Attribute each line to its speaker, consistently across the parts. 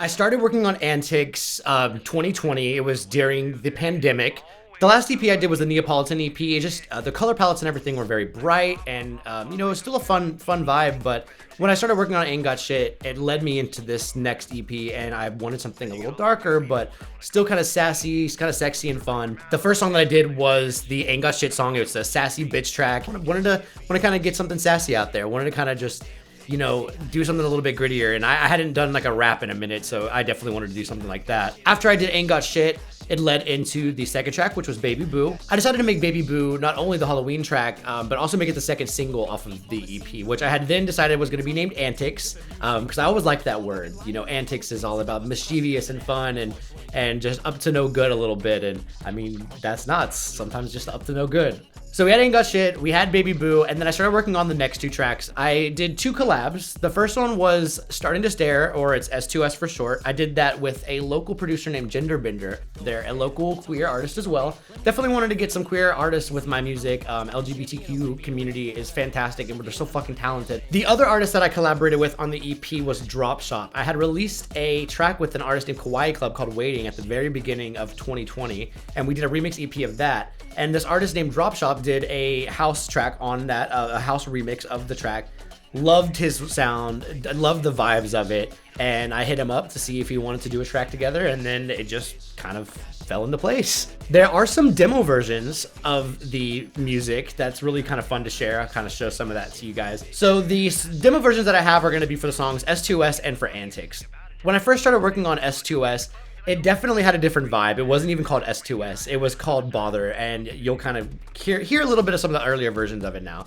Speaker 1: I started working on Antics 2020. It was during the pandemic. The last EP I did was the Neapolitan EP. It just the color palettes and everything were very bright, and you know, it was still a fun vibe. But when I started working on Ain't Got Shit, it led me into this next EP, and I wanted something a little darker, but still kind of sassy, kind of sexy and fun. The first song that I did was the Ain't Got Shit song. It was a sassy bitch track. Wanted to kind of get something sassy out there. Wanted to kind of just, you know, do something a little bit grittier. And I hadn't done like a rap in a minute, so I definitely wanted to do something like that. After I did Ain't Got Shit, it led into the second track, which was Baby Boo. I decided to make Baby Boo not only the Halloween track, but also make it the second single off of the EP, which I had then decided was gonna be named Antics, because I always liked that word. You know, Antics is all about mischievous and fun and just up to no good a little bit. And I mean, that's nuts. Sometimes just up to no good. So we had Ain't Got Shit, we had Baby Boo, and then I started working on the next two tracks. I did two collabs. The first one was Starting to Stare, or it's S2S for short. I did that with a local producer named Genderbender. They're a local queer artist as well. Definitely wanted to get some queer artists with my music. LGBTQ community is fantastic, and they're so fucking talented. The other artist that I collaborated with on the EP was Drop Shop. I had released a track with an artist named Kawaii Club called Waiting at the very beginning of 2020, and we did a remix EP of that. And this artist named Drop Shop did a house track on that, a house remix of the track. Loved his sound, loved the vibes of it, and I hit him up to see if he wanted to do a track together, and then it just kind of fell into place. There are some demo versions of the music that's really kind of fun to share. I'll kind of show some of that to you guys. So the demo versions that I have are going to be for the songs S2S and for Antics. When I first started working on S2S, it definitely had a different vibe. It wasn't even called S2S. It was called Bother, and you'll kind of hear a little bit of some of the earlier versions of it now.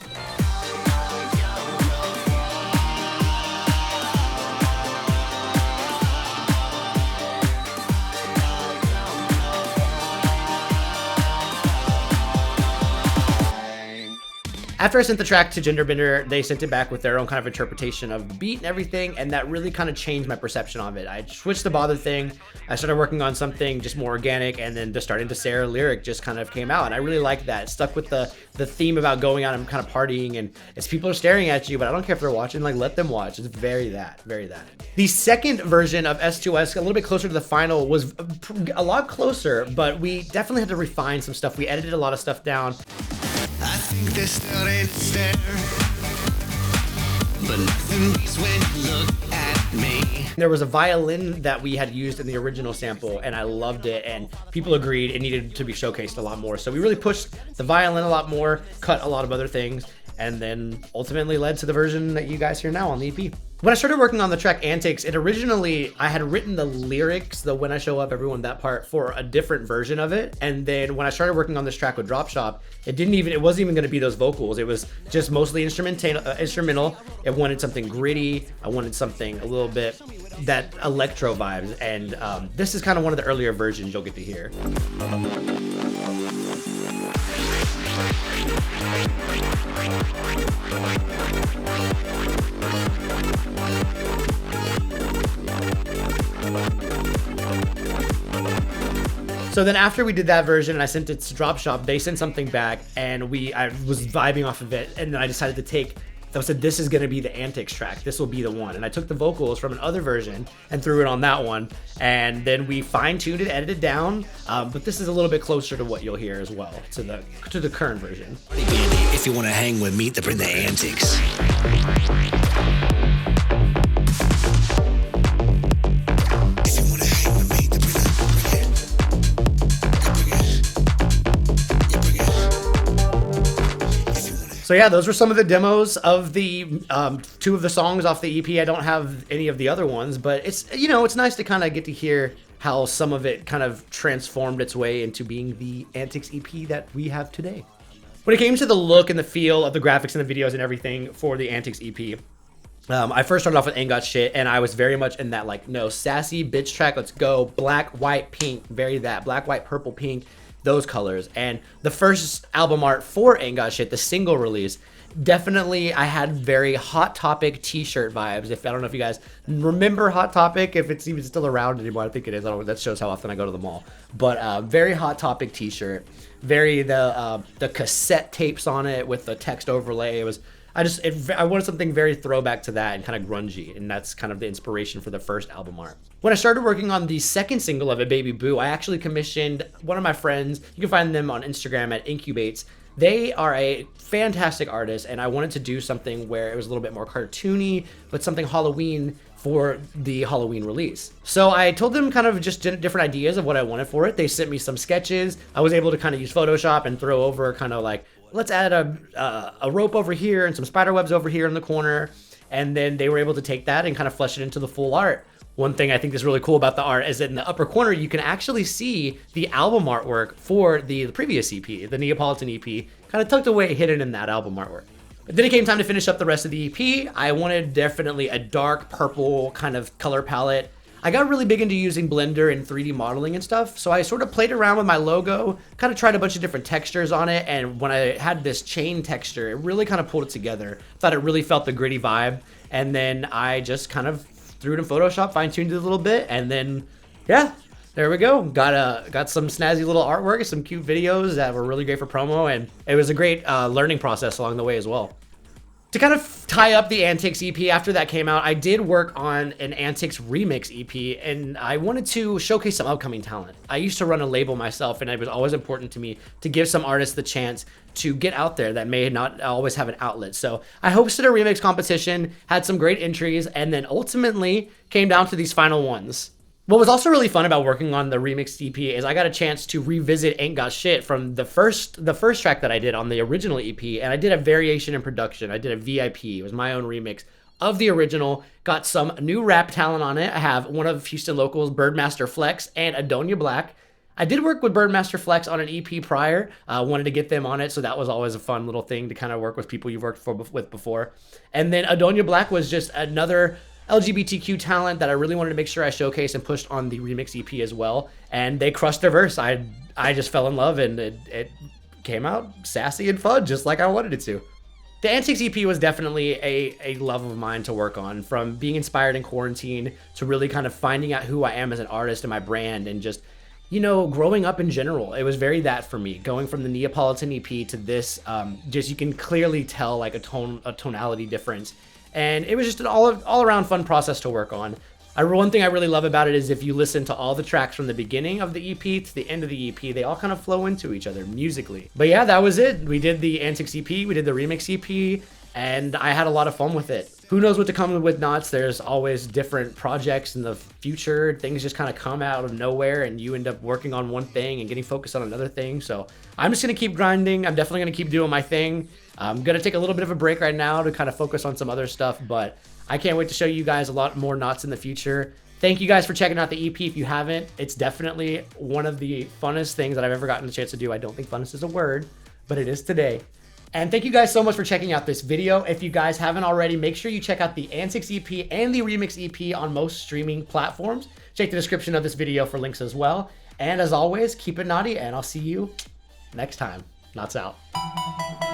Speaker 1: After I sent the track to Genderbender, they sent it back with their own kind of interpretation of the beat and everything, and that really kind of changed my perception of it. I switched the Bother thing, I started working on something just more organic, and then the Starting to Stare lyric just kind of came out, and I really liked that. It stuck with the theme about going out and kind of partying, and it's people are staring at you, but I don't care if they're watching, like, let them watch. It's very that. The second version of S2S, a little bit closer to the final, was a lot closer, but we definitely had to refine some stuff. We edited a lot of stuff down.
Speaker 2: I think they're starting to stare, but nothing beats when you look at me.
Speaker 1: There was a violin that we had used in the original sample, and I loved it, and people agreed it needed to be showcased a lot more. So we really pushed the violin a lot more, cut a lot of other things, and then ultimately led to the version that you guys hear now on the EP. When I started working on the track Antics, I had written the lyrics, the When I Show Up, Everyone, that part, for a different version of it. And then when I started working on this track with Drop Shop, it wasn't even gonna be those vocals. It was just mostly instrumental. It wanted something gritty. I wanted something a little bit that electro vibes. And this is kind of one of the earlier versions you'll get to hear. So then after we did that version and I sent it to Drop Shop, they sent something back, and I was vibing off of it, and then I decided to I said, this is going to be the Antics track. This will be the one. And I took the vocals from another version and threw it on that one. And then we fine-tuned it, edited down. But this is a little bit closer to what you'll hear as well, to the current version.
Speaker 2: If you want to hang with me, to bring the Antics.
Speaker 1: So yeah, those were some of the demos of the two of the songs off the EP. I don't have any of the other ones, but it's nice to kind of get to hear how some of it kind of transformed its way into being the Antics EP that we have today. When it came to the look and the feel of the graphics and the videos and everything for the Antics EP, I first started off with Ain't Got Shit, and I was very much in that, like, no, sassy bitch track, let's go, black, white, pink, very that, black, white, purple, pink, those colors. And the first album art for Ain't Got Shit, the single release, definitely I had very Hot Topic t-shirt vibes. I don't know if you guys remember Hot Topic, if it's even still around anymore. I think it is. That shows how often I go to the mall. But very Hot Topic t-shirt, very the cassette tapes on it with the text overlay. It was I wanted something very throwback to that and kind of grungy, and that's kind of the inspiration for the first album art. When I started working on the second single of it, Baby Boo, I actually commissioned one of my friends. You can find them on Instagram at Incubates. They are a fantastic artist, and I wanted to do something where it was a little bit more cartoony, but something Halloween for the Halloween release. So I told them kind of just different ideas of what I wanted for it. They sent me some sketches. I was able to kind of use Photoshop and throw over kind of like, let's add a rope over here and some spider webs over here in the corner. And then they were able to take that and kind of flesh it into the full art. One thing I think is really cool about the art is that in the upper corner, you can actually see the album artwork for the previous EP, the Neapolitan EP, kind of tucked away, hidden in that album artwork. But then it came time to finish up the rest of the EP. I wanted definitely a dark purple kind of color palette. I got really big into using Blender and 3D modeling and stuff, so I sort of played around with my logo, kind of tried a bunch of different textures on it, and when I had this chain texture, it really kind of pulled it together. Thought it really felt the gritty vibe, and then I just kind of threw it in Photoshop, fine-tuned it a little bit, and then, yeah, there we go. Got some snazzy little artwork, some cute videos that were really great for promo, and it was a great learning process along the way as well. To kind of tie up the Antics EP, after that came out, I did work on an Antics remix EP, and I wanted to showcase some upcoming talent. I used to run a label myself, and it was always important to me to give some artists the chance to get out there that may not always have an outlet. So I hosted a remix competition, had some great entries, and then ultimately came down to these final ones. What was also really fun about working on the remix EP is I got a chance to revisit Ain't Got Shit from the first track that I did on the original EP, and I did a variation in production. I did a VIP. It was my own remix of the original. Got some new rap talent on it. I have one of Houston locals, Birdmaster Flex, and Adonia Black. I did work with Birdmaster Flex on an EP prior. Wanted to get them on it, so that was always a fun little thing to kind of work with people you've worked with before. And then Adonia Black was just another LGBTQ talent that I really wanted to make sure I showcased and pushed on the remix EP as well. And they crushed their verse. I just fell in love, and it came out sassy and fun, just like I wanted it to. The Antics EP was definitely a love of mine to work on, from being inspired in quarantine to really kind of finding out who I am as an artist and my brand, and just, you know, growing up in general. It was very that for me, going from the Neapolitan EP to this. Just, you can clearly tell like a tonality difference. And it was just an all-around fun process to work on. One thing I really love about it is if you listen to all the tracks from the beginning of the EP to the end of the EP, they all kind of flow into each other musically. But yeah, that was it. We did the Antics EP, we did the remix EP, and I had a lot of fun with it. Who knows what to come with KNOTZ? There's always different projects in the future. Things just kind of come out of nowhere, and you end up working on one thing and getting focused on another thing. So I'm just going to keep grinding. I'm definitely going to keep doing my thing. I'm going to take a little bit of a break right now to kind of focus on some other stuff, but I can't wait to show you guys a lot more KNOTZ in the future. Thank you guys for checking out the EP. If you haven't, it's definitely one of the funnest things that I've ever gotten a chance to do. I don't think funnest is a word, but it is today. And thank you guys so much for checking out this video. If you guys haven't already, make sure you check out the Antics EP and the Remix EP on most streaming platforms. Check the description of this video for links as well. And as always, keep it naughty, and I'll see you next time. KNOTZ out.